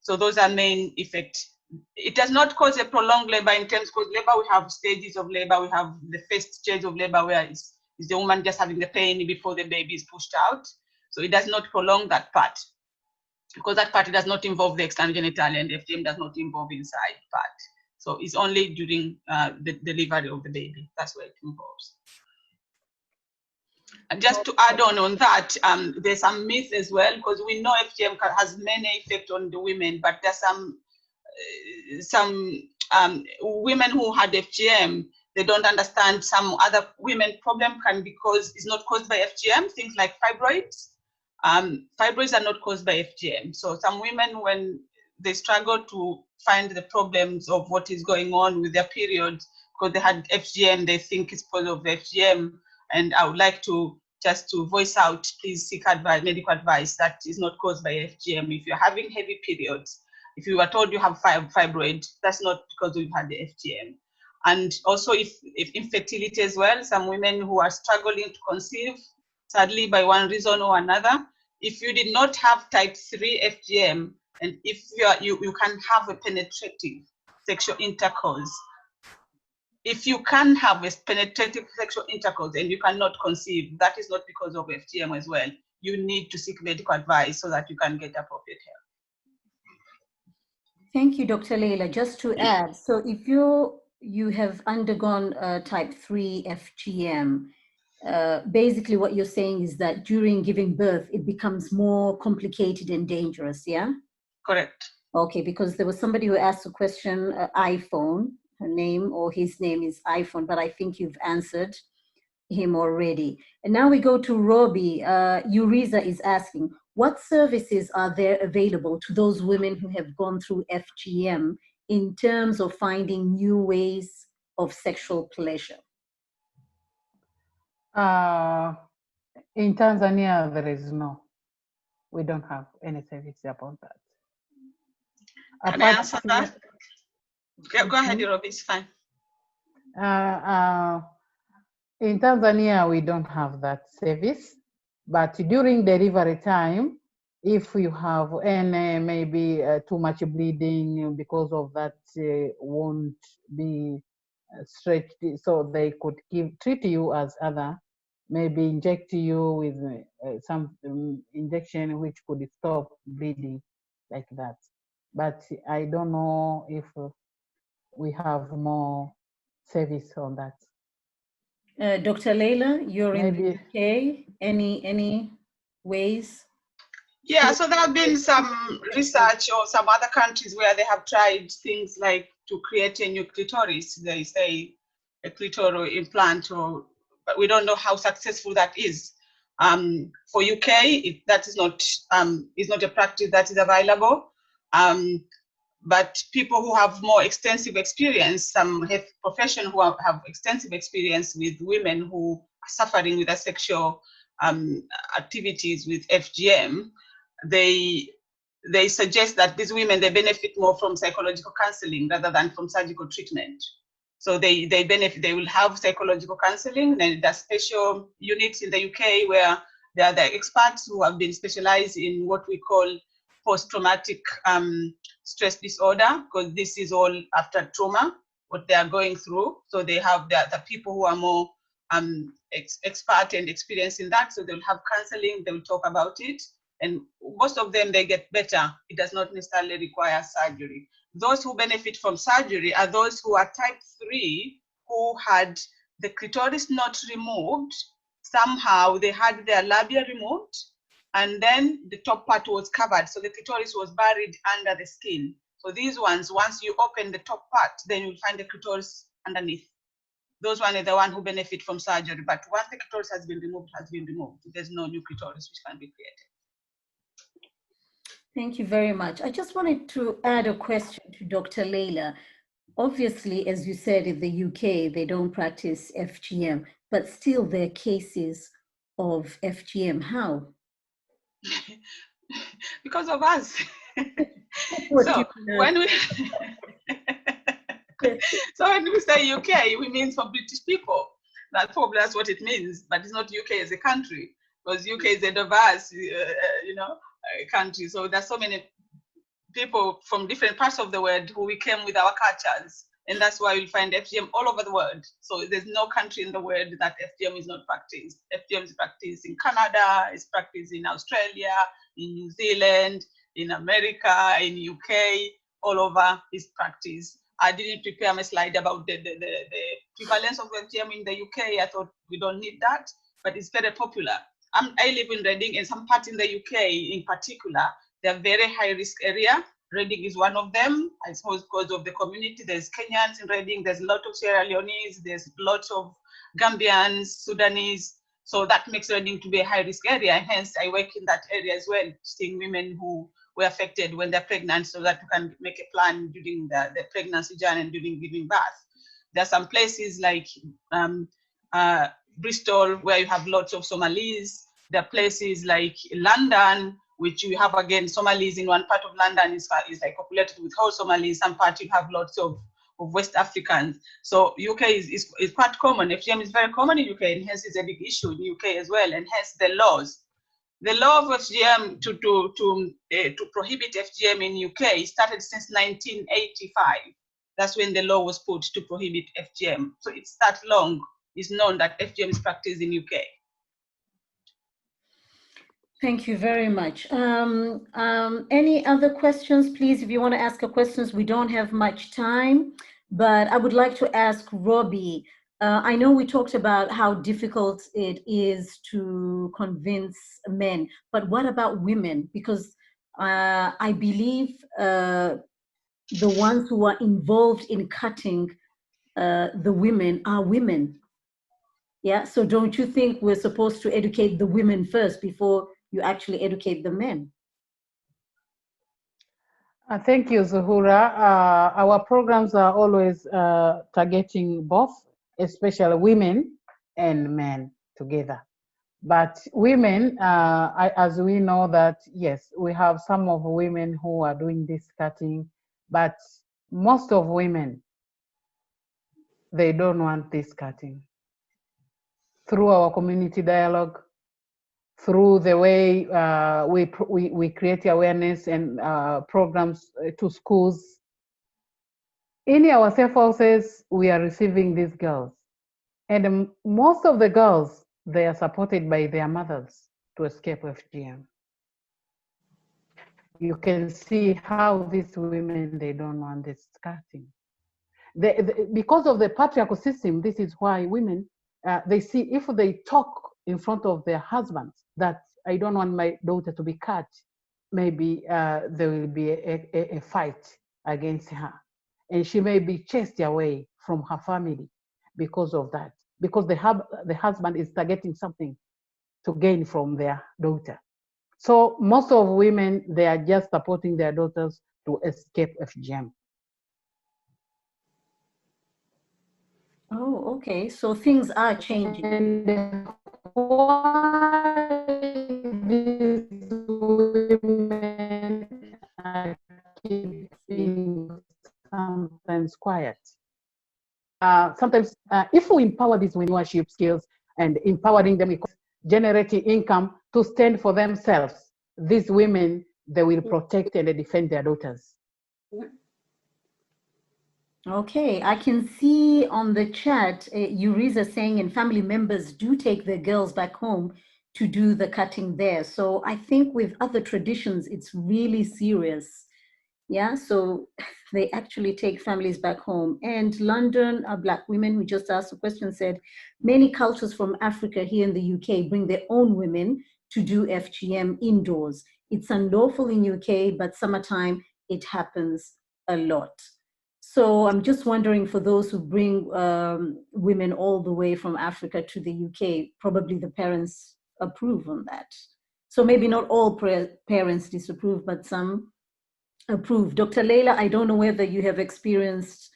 So those are main effects. It does not cause a prolonged labor in terms, because labor, we have stages of labor. We have the first stage of labor where is the woman just having the pain before the baby is pushed out. So it does not prolong that part, because that part does not involve the external genitalia, and the FGM does not involve inside part. So it's only during the delivery of the baby. That's where it involves. And just to add on that, there's some myth as well, because we know FGM has many effects on the women, but there's some women who had FGM, they don't understand some other women problem is not caused by FGM, things like fibroids. Fibroids are not caused by FGM. So some women, when they struggle to find the problems of what is going on with their period, because they had FGM, they think it's because of FGM. And I would like to just to voice out, please seek advice, medical advice that is not caused by FGM. If you're having heavy periods, if you are told you have fibroid, that's not because you've had the FGM. And also if infertility as well, some women who are struggling to conceive, sadly by one reason or another, if you did not have type 3 FGM, and if you can have a penetrative sexual intercourse, if you can have a penetrative sexual intercourse and you cannot conceive, that is not because of FGM as well. You need to seek medical advice so that you can get appropriate help. Thank you, Dr. Leila. Just to add, so if you have undergone type 3 FGM, basically what you're saying is that during giving birth, it becomes more complicated and dangerous, yeah? Correct. Okay, because there was somebody who asked a question, iPhone, her name or his name is iPhone, but I think you've answered him already. And now we go to Rhobi. Uriza is asking, what services are there available to those women who have gone through FGM in terms of finding new ways of sexual pleasure? In Tanzania, there is no. We don't have any service about that. Can I answer that? Go ahead, Rhobi, it's fine. In Tanzania, we don't have that service, but during delivery time, if you have any maybe too much bleeding because of that won't be stretched, so they could treat you as other, maybe inject you with some injection which could stop bleeding like that. But I don't know if we have more service on that. Dr. Leila, you're Maybe. in the UK. Any ways? Yeah, so there have been some research or some other countries where they have tried things like to create a new clitoris. They say a clitoral implant, but we don't know how successful that is. For UK, that is not a practice that is available. But people who have more extensive experience, some health professionals who have extensive experience with women who are suffering with sexual activities with FGM, they suggest that these women, they benefit more from psychological counseling rather than from surgical treatment. So they benefit, they will have psychological counseling, and there's special units in the UK where there are the experts who have been specialized in what we call post-traumatic stress disorder, because this is all after trauma, what they are going through. So they have the people who are more expert and experienced in that. So they'll have counseling, they'll talk about it. And most of them, they get better. It does not necessarily require surgery. Those who benefit from surgery are those who are type 3, who had the clitoris not removed. Somehow they had their labia removed, and then the top part was covered. So the clitoris was buried under the skin. So these ones, once you open the top part, then you'll find the clitoris underneath. Those ones are the ones who benefit from surgery. But once the clitoris has been removed, there's no new clitoris which can be created. Thank you very much. I just wanted to add a question to Dr. Leila. Obviously, as you said, in the UK, they don't practice FGM, but still there are cases of FGM. How? Because of us. So when we say UK, we mean for British people. That's what it means, but it's not UK as a country, because UK is a diverse, country. So there's so many people from different parts of the world who we came with our cultures, and that's why we find FGM all over the world. So there's no country in the world that FGM is not practiced. FGM is practiced in Canada, it's practiced in Australia, in New Zealand, in America, in UK, all over is practiced. I didn't prepare my slide about the prevalence of FGM in the UK. I thought we don't need that, but it's very popular. I live in Reading, and some parts in the UK in particular, they're very high risk area. Reading is one of them, I suppose, because of the community. There's Kenyans in Reading, there's a lot of Sierra Leone's, there's lots of Gambians, Sudanese. So that makes Reading to be a high risk area. And hence, I work in that area as well, seeing women who were affected when they're pregnant, so that you can make a plan during the pregnancy journey and during giving birth. There are some places like Bristol, where you have lots of Somalis. There are places like London, which you have, again, Somalis in one part of London is like populated with whole Somalis. Some part you have lots of West Africans. So UK is quite common. FGM is very common in UK, and hence it's a big issue in UK as well, and hence the laws. The law of FGM to prohibit FGM in UK started since 1985. That's when the law was put to prohibit FGM. So it's that long. It's known that FGM is practiced in UK. Thank you very much. Any other questions, please? If you want to ask a questions, we don't have much time, but I would like to ask Rhobi. I know we talked about how difficult it is to convince men, but what about women? Because I believe the ones who are involved in cutting the women are women. Yeah, so don't you think we're supposed to educate the women first before you actually educate the men? Thank you, Zuhura. Our programs are always targeting both, especially women and men together. But women, as we know that, yes, we have some of women who are doing this cutting, but most of women, they don't want this cutting. Through our community dialogue, through the way we create awareness and programs to schools, in our safe houses, we are receiving these girls. And most of the girls, they are supported by their mothers to escape FGM. You can see how these women, they don't want this cutting. Because of the patriarchal system, this is why women, they see if they talk in front of their husbands that I don't want my daughter to be cut, maybe there will be a fight against her. And she may be chased away from her family because of that, because the husband is targeting something to gain from their daughter. So most of women, they are just supporting their daughters to escape FGM. Oh, okay. So things are changing. And why these women are keeping sometimes quiet. Sometimes if we empower these entrepreneurship skills and empowering them, generating income to stand for themselves, these women, they will protect and defend their daughters. Okay, I can see on the chat, Euriza saying, and family members do take their girls back home to do the cutting there. So I think with other traditions, it's really serious. Yeah, so they actually take families back home. And London, a Black women who just asked a question said, many cultures from Africa here in the UK bring their own women to do FGM indoors. It's unlawful in UK, but summertime it happens a lot. So I'm just wondering, for those who bring women all the way from Africa to the UK, probably the parents approve on that. So maybe not all parents disapprove, but some approve. Dr. Leila, I don't know whether you have experienced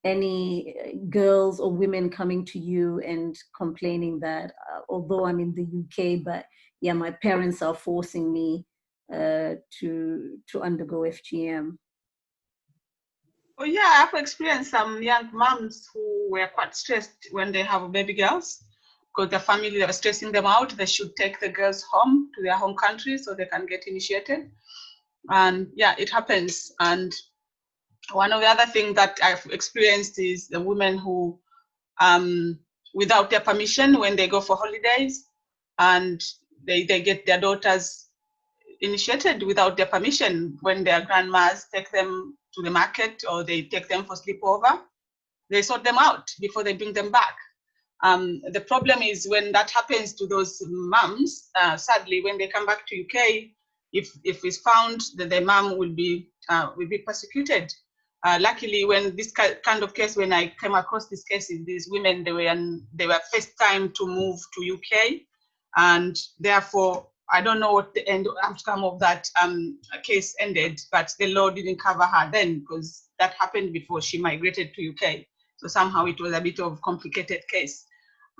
any girls or women coming to you and complaining that although I'm in the UK, but yeah, my parents are forcing me to undergo FGM. Oh yeah, I've experienced some young moms who were quite stressed when they have baby girls because their family, they were stressing them out. They should take the girls home to their home country so they can get initiated. And yeah, it happens. And one of the other things that I've experienced is the women who, without their permission, when they go for holidays and they get their daughters initiated without their permission, when their grandmas take them to the market or they take them for sleepover, they sort them out before they bring them back. The problem is when that happens to those moms, sadly, when they come back to UK, if it's found that the mom will be persecuted. Luckily, when this kind of case, when I came across these cases, these women, they were first time to move to UK, and therefore I don't know what the outcome of that case ended, but the law didn't cover her then because that happened before she migrated to UK. So somehow it was a bit of a complicated case.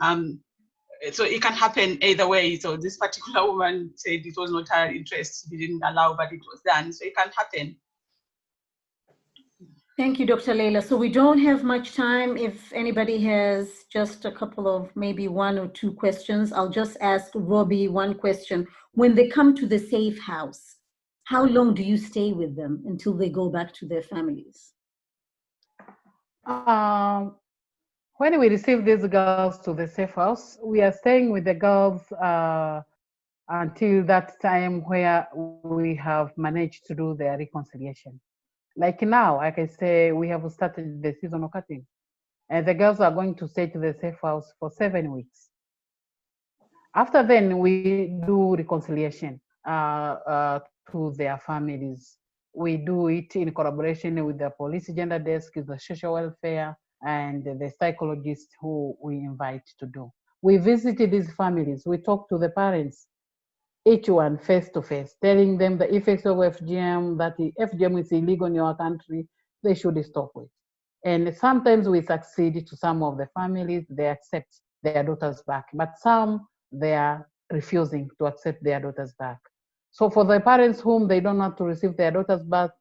So it can happen either way. So this particular woman said it was not her interest, she didn't allow, but it was done. So it can happen. Thank you, Dr. Leila. So we don't have much time. If anybody has just a couple of maybe one or two questions, I'll just ask Rhobi one question. When they come to the safe house, how long do you stay with them until they go back to their families? When we receive these girls to the safe house, we are staying with the girls until that time where we have managed to do their reconciliation. Like now, like I say, we have started the seasonal cutting, and the girls are going to stay to the safe house for 7 weeks. After then, we do reconciliation to their families. We do it in collaboration with the police gender desk, the social welfare, and the psychologists who we invite to do. We visit these families, we talk to the parents. each one face to face, telling them the effects of FGM, that the FGM is illegal in your country, they should stop it. And sometimes we succeed to some of the families, they accept their daughters back, but some, they are refusing to accept their daughters back. So for the parents whom they don't want to receive their daughters back,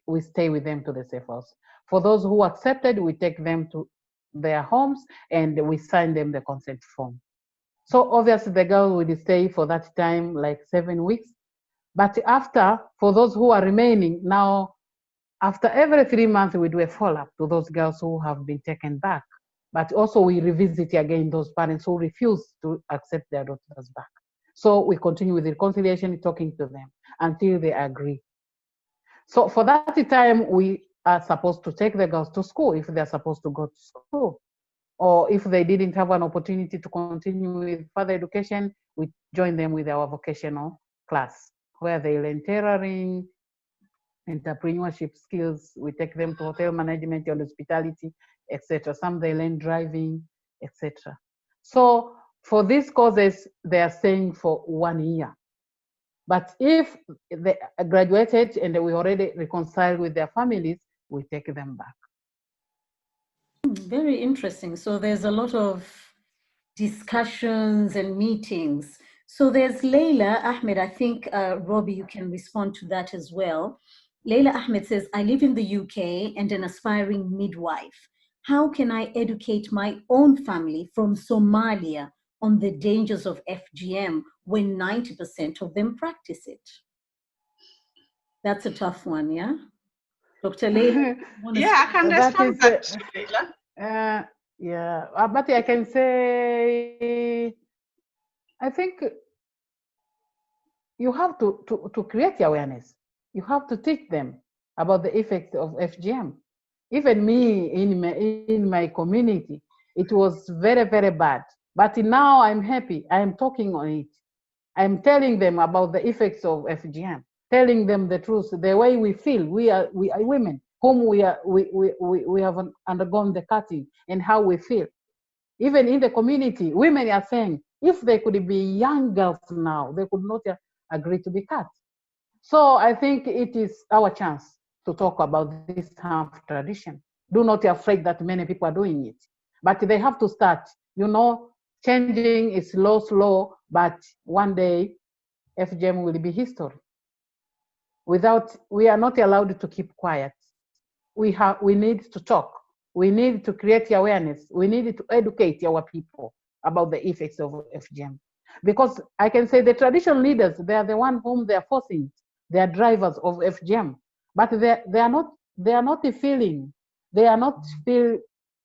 we stay with them to the safe house. For those who accepted, we take them to their homes and we sign them the consent form. So obviously the girl will stay for that time, like 7 weeks. But after, for those who are remaining, now, after every 3 months, we do a follow-up to those girls who have been taken back. But also we revisit again those parents who refuse to accept their daughters back. So we continue with reconciliation, talking to them until they agree. So for that time, we are supposed to take the girls to school if they're supposed to go to school. Or if they didn't have an opportunity to continue with further education, we join them with our vocational class, where they learn tailoring, entrepreneurship skills. We take them to hotel management and hospitality, etc. Some they learn driving, etc. So for these courses, they are staying for 1 year. But if they graduated and we already reconciled with their families, we take them back. Very interesting. So there's a lot of discussions and meetings. So there's Leila Ahmed. I think, Rhobi, you can respond to that as well. Leila Ahmed says, I live in the UK and an aspiring midwife. How can I educate my own family from Somalia on the dangers of FGM when 90% of them practice it? That's a tough one, yeah? Dr. Leila? Yeah, I can respond that, Leila. Yeah, but I can say, I think you have to create awareness. You have to teach them about the effects of FGM. Even me in my community, it was very, very bad. But now I'm happy. I am talking on it. I'm telling them about the effects of FGM, telling them the truth, the way we feel. We are women whom we have undergone the cutting and how we feel. Even in the community, women are saying, if they could be young girls now, they could not agree to be cut. So I think it is our chance to talk about this harmful tradition. Do not be afraid that many people are doing it, but they have to start. You know, changing is slow, but one day FGM will be history. We are not allowed to keep quiet. We need to talk. We need to create awareness. We need to educate our people about the effects of FGM. Because I can say the traditional leaders, they are the one whom they are forcing. They are drivers of FGM. But they are not feeling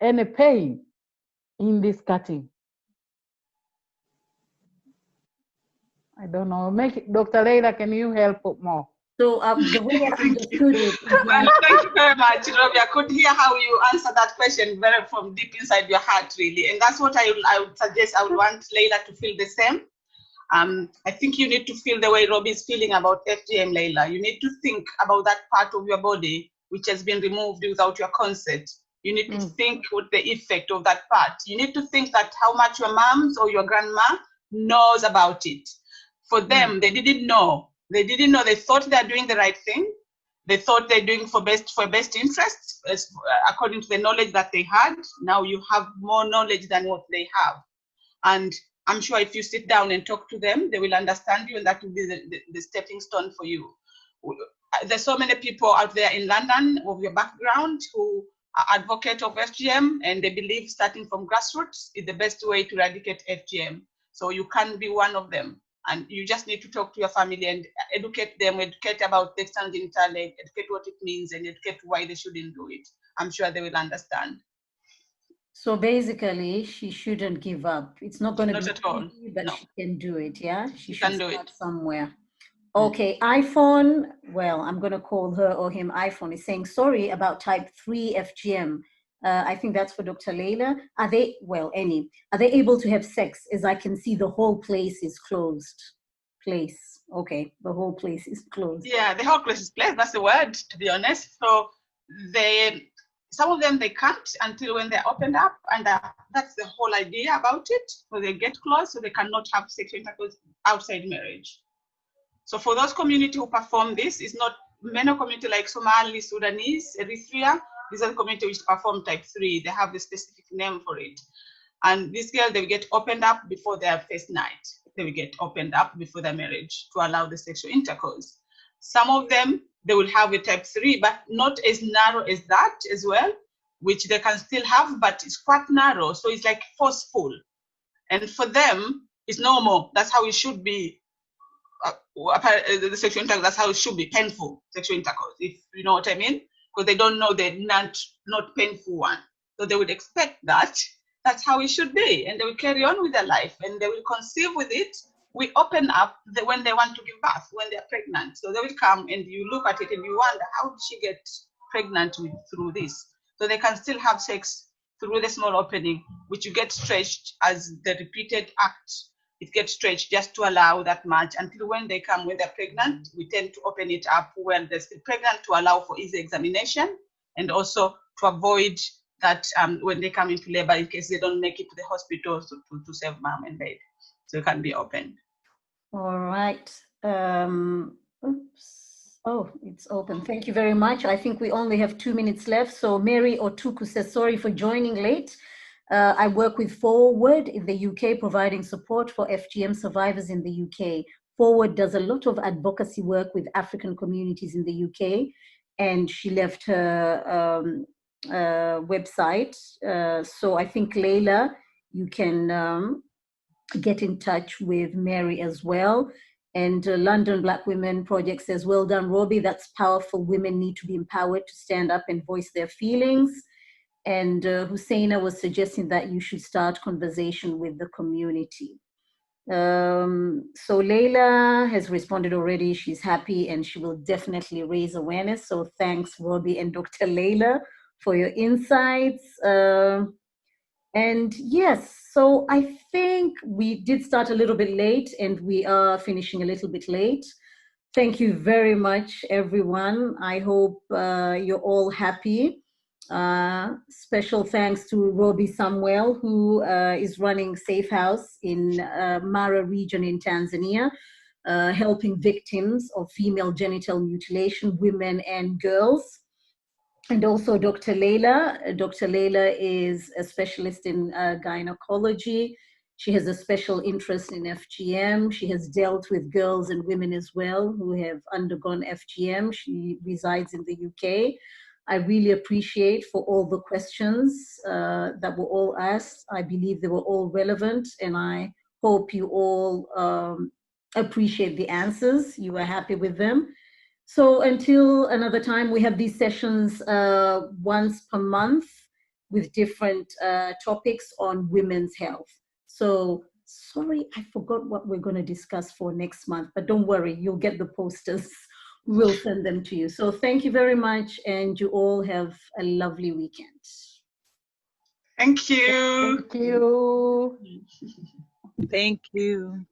any pain in this cutting. I don't know. Dr. Leila, can you help more? So the way I understood it. Well, thank you very much, Rhobi. I could hear how you answer that question very from deep inside your heart, really. And that's what I would suggest. I would want Leila to feel the same. I think you need to feel the way Rhobi is feeling about FGM, Leila. You need to think about that part of your body which has been removed without your consent. You need to think with the effect of that part. You need to think that how much your moms or your grandma knows about it. For them, they didn't know. They didn't know. They thought they're doing the right thing. They thought they're doing for best interests, according to the knowledge that they had. Now you have more knowledge than what they have. And I'm sure if you sit down and talk to them, they will understand you, and that will be the stepping stone for you. There's so many people out there in London of your background who are advocates of FGM, and they believe starting from grassroots is the best way to eradicate FGM. So you can be one of them. And you just need to talk to your family and educate them, educate about the external genital, educate what it means, and educate why they shouldn't do it. I'm sure they will understand. So basically, she shouldn't give up. It's not going to be at all. easy, but she can do it, yeah? She can should do start it somewhere. Okay, iPhone, well, I'm going to call her or him iPhone, is saying, sorry about type 3 FGM. I think that's for Dr. Leila. Are they able to have sex? As I can see, the whole place is closed. Okay, the whole place is closed. Yeah, the whole place is closed. That's the word, to be honest. So some of them, they can't until when they're opened up, and that's the whole idea about it. So they get closed, so they cannot have sexual intercourse outside marriage. So for those communities who perform this, it's not many communities like Somali, Sudanese, Eritrea. These are the communities which perform type 3. They have a specific name for it. And these girls, they will get opened up before their first night. They will get opened up before their marriage to allow the sexual intercourse. Some of them, they will have a type 3, but not as narrow as that as well, which they can still have, but it's quite narrow. So it's like forceful. And for them, it's normal. That's how it should be. The sexual intercourse, that's how it should be, painful sexual intercourse, if you know what I mean, because they don't know the not painful one. So they would expect that. That's how it should be, and they will carry on with their life, and they will conceive with it. We open up when they want to give birth, when they're pregnant. So they will come, and you look at it, and you wonder, how did she get pregnant through this? So they can still have sex through the small opening, which you get stretched as the repeated act. It gets stretched just to allow that much until when they come, when they're pregnant, we tend to open it up when they're still pregnant to allow for easy examination, and also to avoid that when they come into labor, in case they don't make it to the hospital, to save mom and baby. So it can be opened. All right. Oops. Oh, it's open. Thank you very much. I think we only have 2 minutes left. So Mary Otuku says, sorry for joining late. I work with Forward in the UK, providing support for FGM survivors in the UK. Forward does a lot of advocacy work with African communities in the UK, and she left her website. So I think, Leila, you can get in touch with Mary as well. And London Black Women Project says, well done, Rhobi. That's powerful. Women need to be empowered to stand up and voice their feelings. And Husseina was suggesting that you should start conversation with the community. So Leila has responded already. She's happy and she will definitely raise awareness. So thanks, Rhobi and Dr. Leila, for your insights. And yes, so I think we did start a little bit late and we are finishing a little bit late. Thank you very much, everyone. I hope you're all happy. Special thanks to Rhobi Samwelly, who is running Safe House in Mara region in Tanzania, helping victims of female genital mutilation, women and girls. And also Dr. Leila. Dr. Leila is a specialist in gynecology. She has a special interest in FGM. She has dealt with girls and women as well who have undergone FGM. She resides in the UK. I really appreciate for all the questions that were all asked. I believe they were all relevant, and I hope you all appreciate the answers. You are happy with them. So until another time, we have these sessions once per month with different topics on women's health. So sorry, I forgot what we're going to discuss for next month, but don't worry, you'll get the posters. We'll send them to you. So thank you very much, and you all have a lovely weekend. Thank you. Thank you. Thank you.